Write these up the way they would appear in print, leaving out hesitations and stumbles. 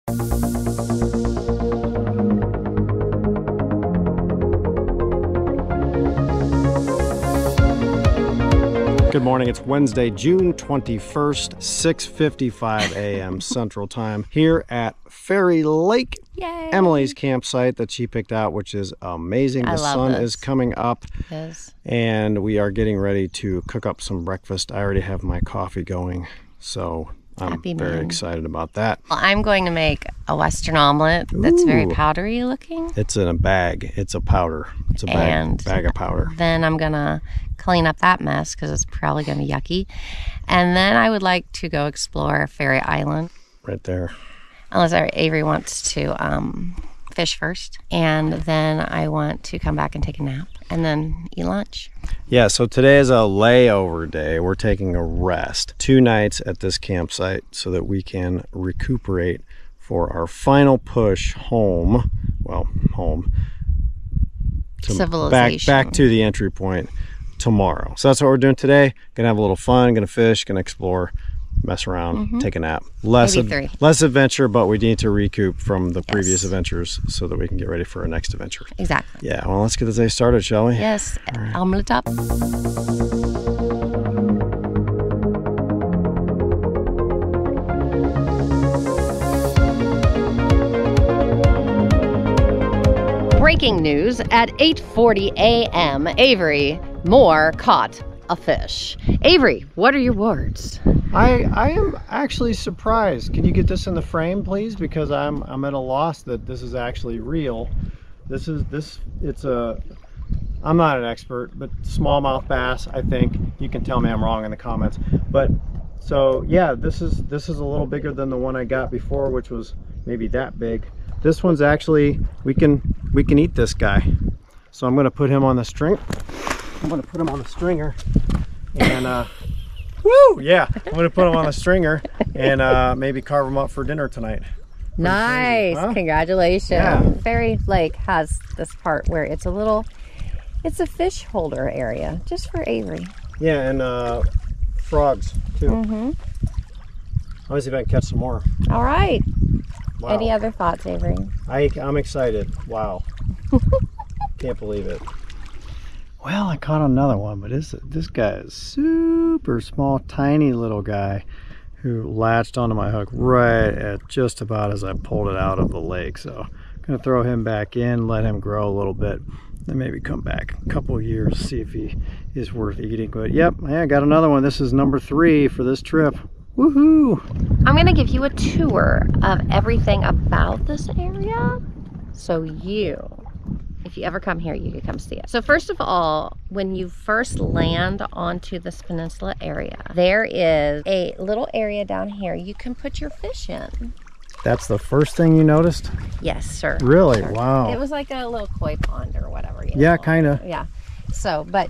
Good morning. It's Wednesday, June 21st, 6:55 a.m. Central Time here at Fairy Lake. Yay. Emily's campsite that she picked out, which is amazing. The sun is coming up, and we are getting ready to cook up some breakfast. I already have my coffee going, so I'm very excited about that. Well, I'm going to make a Western omelet that's very powdery looking. It's in a bag. It's a powder. It's a bag of powder. Then I'm going to clean up that mess because it's probably going to be yucky. And then I would like to go explore Fairy Island. Right there. Unless Avery wants to fish first. And then I want to come back and take a nap and then eat lunch. Yeah, so today is a layover day. We're taking a rest. 2 nights at this campsite so that we can recuperate for our final push home. Well, home. To civilization. Back to the entry point tomorrow. So that's what we're doing today. Gonna have a little fun, gonna fish, gonna explore, mess around, take a nap. Less adventure, but we need to recoup from the previous adventures so that we can get ready for our next adventure. Exactly. Yeah, well, let's get the day started, shall we? Yes. Right. Omelet up. Breaking news at 8:40 a.m. Avery Moore caught a fish. Avery, what are your words? I am actually surprised. Can you get this in the frame, please? Because I'm at a loss that this is actually real. I'm not an expert, but smallmouth bass, I think. You can tell me I'm wrong in the comments. But so yeah, this is a little bigger than the one I got before, which was maybe that big. This one's actually, we can eat this guy. So I'm gonna put him on the string. I'm gonna put him on the stringer and woo! Yeah, I'm gonna put him on the stringer and maybe carve him up for dinner tonight. Nice, huh? Congratulations. Yeah. Fairy Lake has this part where it's a fish holder area just for Avery. Yeah, and frogs too. I was even catch some more. All right. Wow. Any other thoughts, Avery? I'm excited. Wow. Can't believe it. Well, I caught another one, but this guy is super small, tiny little guy who latched onto my hook right at just about as I pulled it out of the lake. So I'm gonna throw him back in, let him grow a little bit, then maybe come back a couple of years, see if he is worth eating. But yep, yeah, I got another one. This is number 3 for this trip. Woohoo! I'm gonna give you a tour of everything about this area. So if you ever come here, you can come see it. So first of all, when you first land onto this peninsula area, there is a little area down here you can put your fish in. That's the first thing you noticed? Yes, sir. Really? Sure. Wow. It was like a little koi pond or whatever. Yeah, kind of. Yeah. So, but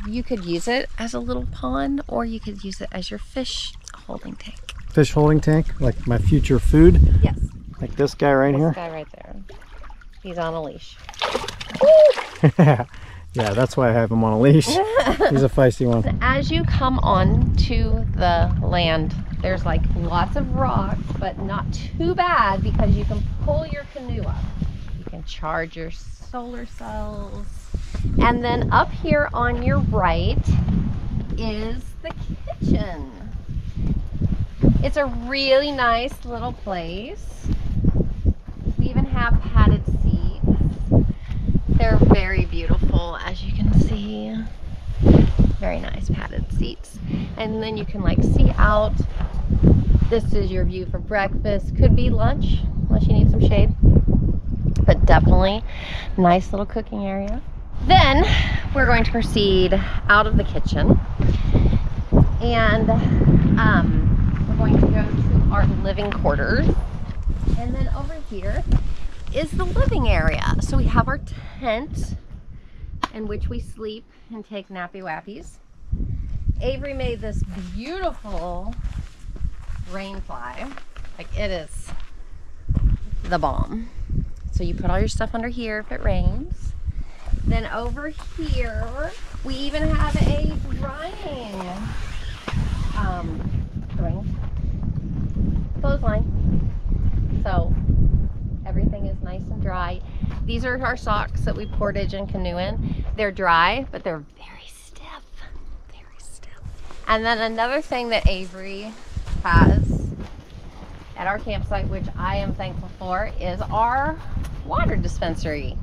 you could use it as a little pond, or you could use it as your fish holding tank. Fish holding tank? Like my future food? Yes. Like this guy right here? This guy right there. He's on a leash. Yeah, that's why I have him on a leash. He's a feisty one. As you come on to the land, there's like lots of rocks, but not too bad because you can pull your canoe up. You can charge your solar cells. And then up here on your right is the kitchen. It's a really nice little place. We even have padded seats. They're very beautiful, as you can see. Very nice padded seats. And then you can like see out. This is your view for breakfast. Could be lunch, unless you need some shade. But definitely nice little cooking area. Then we're going to proceed out of the kitchen. And we're going to go to our living quarters. And then over here is the living area. So we have our tent in which we sleep and take nappy wappies. Avery made this beautiful rain fly. Like, it is the bomb. So you put all your stuff under here if it rains. Then over here, we even have a drying clothesline. So everything is nice and dry. These are our socks that we portage and canoe in. They're dry, but they're very stiff. Very stiff. And then another thing that Avery has at our campsite, which I am thankful for, is our water dispensary.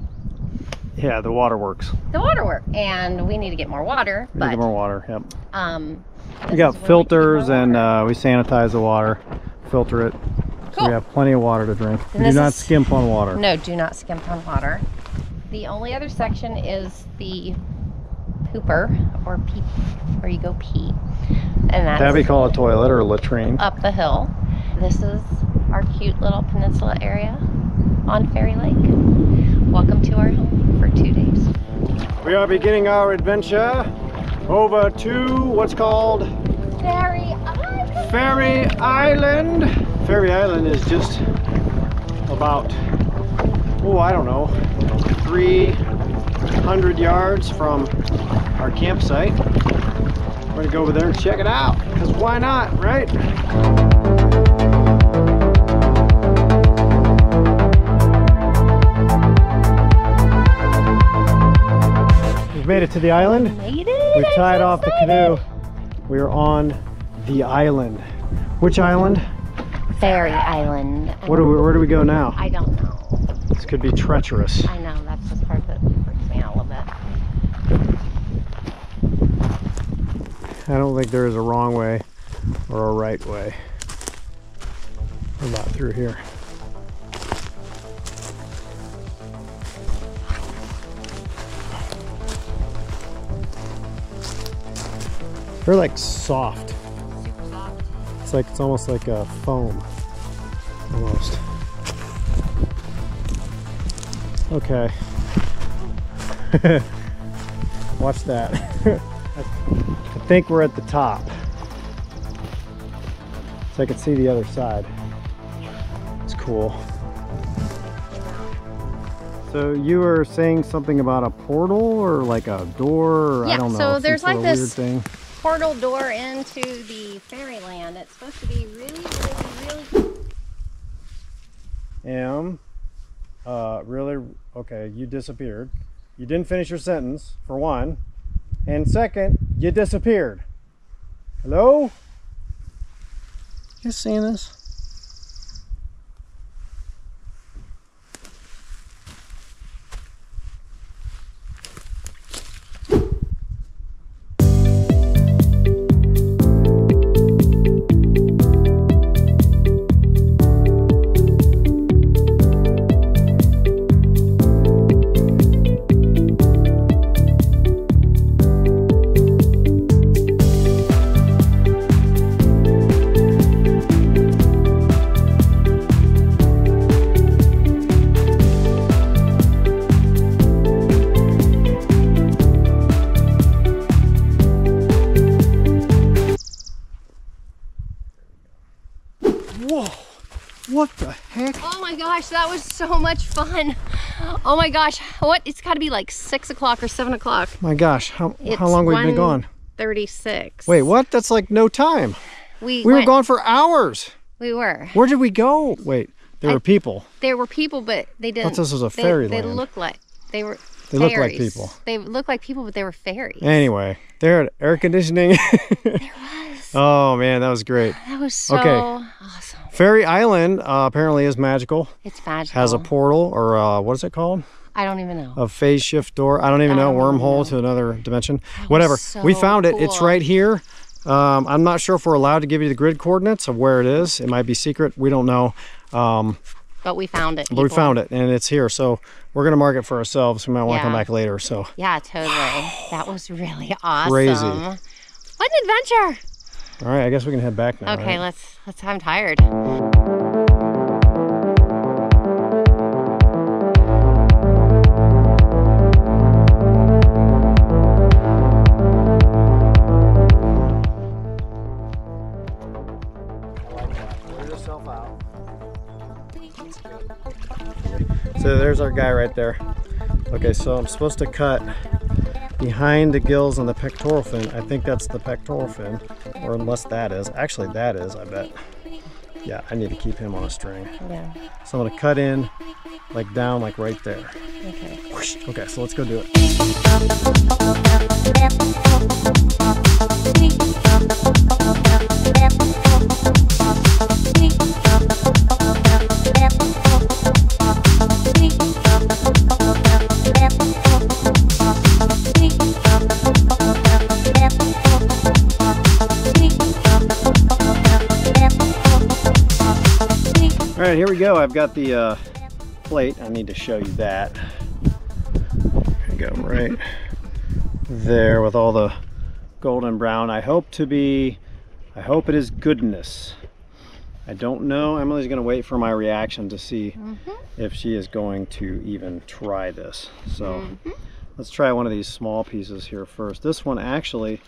Yeah, the water works. The water works. And we need to get more water. We need to get more water, yep. We This got is where filters we and water. we sanitize the water, filter it. So Cool. we have plenty of water to drink. And We do this not is- skimp on water. No, do not skimp on water. The only other section is the pooper, or pee, where you go pee. And that's That we call a toilet or a latrine. up the hill. This is our cute little peninsula area on Fairy Lake. Welcome to our home for 2 days. We are beginning our adventure over to what's called Fairy Island. Fairy Island. Fairy Island is just about, oh, I don't know, 300 yards from our campsite. We're gonna go over there and check it out, because why not, right? We've made it to the island. Made it. We've I'm tied so off the excited. canoe. We are on the island. Which island? Fairy Island. Where do we go now? I don't know. This could be treacherous. I know, that's just part that freaks me out a little bit. I don't think there is a wrong way or a right way. What about through here? They're like soft. Super soft. It's almost like a foam. Almost. Okay. Watch that. I think we're at the top. So I can see the other side. It's cool. So you were saying something about a portal or like a door, or Yeah, I don't know. so some there's sort like of this weird thing. portal door into the fairyland. It's supposed to be really, really, really... Really, okay, you disappeared. You didn't finish your sentence, for one. And second, you disappeared. Hello? You seeing this? Whoa! What the heck? Oh my gosh, that was so much fun. Oh my gosh, what? It's got to be like 6 o'clock or 7 o'clock. My gosh, how long have we been gone? 36. Wait, what? That's like no time. We were went- gone for hours. We were. Where did we go? Wait, there were people. There were people, but they didn't. Thought this was a They fairyland. looked like they were. They look like fairies. people. They look like people, but they were fairies. Anyway, there at air conditioning. There was. Oh man, that was great. That was so Okay. awesome. Fairy Island apparently is magical. It's magical. Has a portal, or what is it called? I don't even know. A phase shift door. I don't even know. I don't Wormhole know. to another dimension. That was Whatever. so We found it. It's cool. right here. I'm not sure if we're allowed to give you the grid coordinates of where it is. It might be secret. We don't know. But we found it. But we people. found it, and it's here. So we're gonna mark it for ourselves. We might want to come Yeah. back later. So Yeah, totally. That was really awesome. Crazy. What an adventure. all right, I guess we can head back now. Okay, right? let's. I'm tired. So there's our guy right there. Okay, so I'm supposed to cut behind the gills on the pectoral fin. I think that's the pectoral fin, or unless that is. Actually, that is, I bet. Yeah, I need to keep him on a string. Yeah. So I'm gonna cut in, like down, like right there. Okay. Whoosh. Okay, so let's go do it. All right, here we go. I've got the plate. I need to show you that. I go right there with all the golden brown. I hope it is goodness. I don't know. Emily's gonna wait for my reaction to see if she is going to even try this. So let's try one of these small pieces here first. This one actually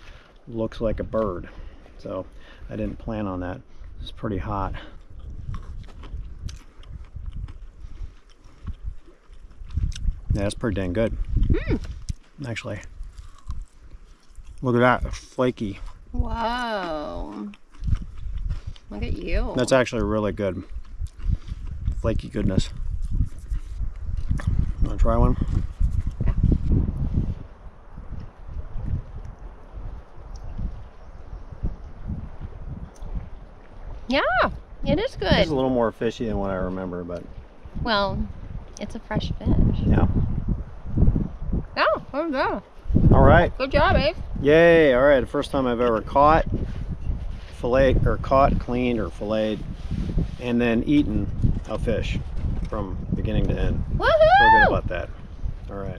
looks like a bird. So I didn't plan on that. It's pretty hot. Yeah, that's pretty dang good. Actually. Look at that, it's flaky. Whoa. Look at you. That's actually really good. Flaky goodness. Wanna try one? Yeah, it is good. It's a little more fishy than what I remember, but Well, it's a fresh fish. yeah. Oh, there you go. All right. Good job, Abe. Yay! All right, the first time I've ever caught, filleted, or caught, cleaned, or filleted, and then eaten a fish from beginning to end. Woohoo! Feel good about that. All right.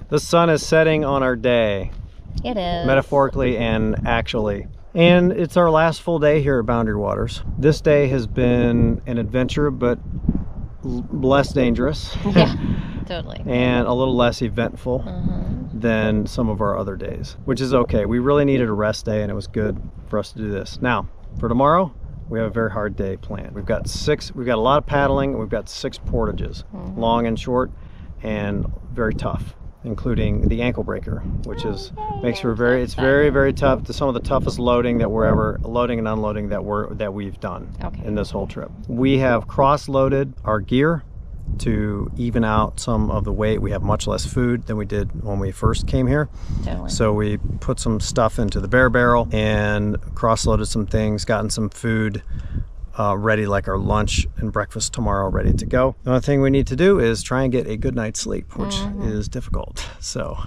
The sun is setting on our day, It is. metaphorically and actually. And it's our last full day here at Boundary Waters. This day has been an adventure, but less dangerous. Yeah, totally. And a little less eventful than some of our other days, which is okay. We really needed a rest day, and it was good for us to do this. Now, for tomorrow, we have a very hard day planned. We've got a lot of paddling, and we've got 6 portages, long and short, and very tough, including the ankle breaker, which is makes for it's very tough. To some of the toughest loading and unloading that we've done in this whole trip. We have cross-loaded our gear to even out some of the weight. We have much less food than we did when we first came here. Totally. So we put some stuff into the bear barrel and cross-loaded some things, gotten some food ready, like our lunch and breakfast tomorrow ready to go. The only thing we need to do is try and get a good night's sleep, which is difficult. So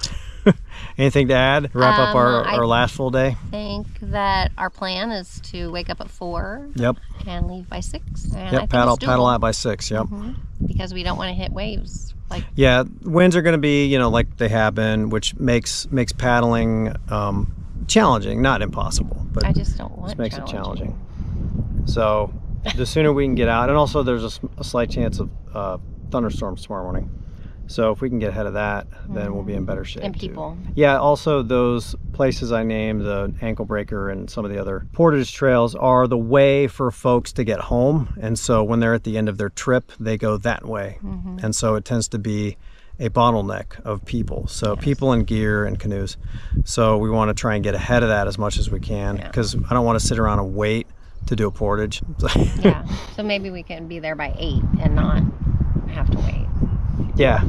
anything to add? Wrap up our last full day? I think that our plan is to wake up at 4. Yep. And leave by 6. And Yep, paddle out by 6, yep. Because we don't want to hit waves. Yeah, winds are going to be, like they have been, which makes paddling challenging, not impossible, but I just don't want it makes it challenging. So the sooner we can get out, and also there's a slight chance of thunderstorms tomorrow morning. So if we can get ahead of that, then we'll be in better shape. And people. Too. Yeah, also those places I named, the ankle breaker and some of the other portage trails, are the way for folks to get home. And so when they're at the end of their trip, they go that way. And so it tends to be a bottleneck of people. So people and gear and canoes. So we want to try and get ahead of that as much as we can, because I don't want to sit around and wait to do a portage. Yeah, so maybe we can be there by 8 and not have to wait. Yeah,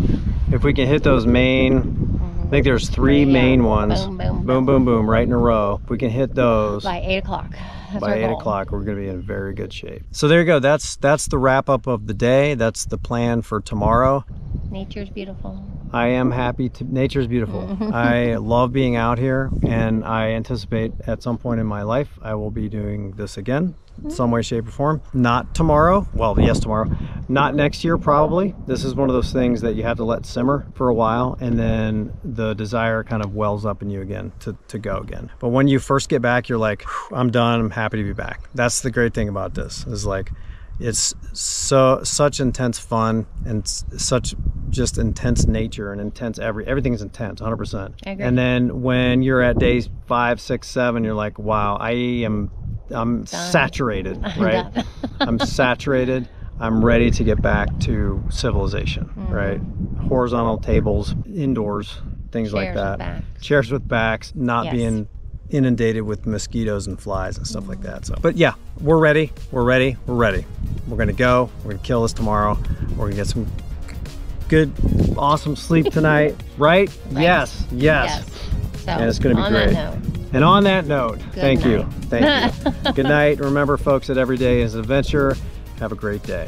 if we can hit those main, I think there's 3 main ones. Boom, boom, boom, right in a row. If we can hit those by 8 o'clock. By 8 o'clock, we're going to be in very good shape. So there you go. That's the wrap up of the day. That's the plan for tomorrow. Nature's beautiful. I am happy nature's beautiful. I love being out here, and I anticipate at some point in my life I will be doing this again, some way, shape, or form. Not tomorrow. Well, yes, tomorrow. Not next year, probably. This is one of those things that you have to let simmer for a while, and then the desire kind of wells up in you again to go again. But when you first get back, you're like, I'm done. I'm happy to be back. That's the great thing about this, is like, it's such intense fun and such just intense nature and intense everything's intense 100%. I agree. And then when you're at days 5, 6, 7, you're like, wow, I'm saturated, right? I'm saturated. I'm ready to get back to civilization, right? Horizontal tables, indoors, things like that. Chairs with backs, not being inundated with mosquitoes and flies and stuff like that. So, but yeah, we're ready. We're ready. We're ready. We're gonna go. We're gonna kill this tomorrow. We're gonna get some good, awesome sleep tonight. Right? Right. Yes. Yes. So, And it's gonna be great. And on that note, thank you. Thank you. Good night. Remember, folks, that every day is an adventure. Have a great day.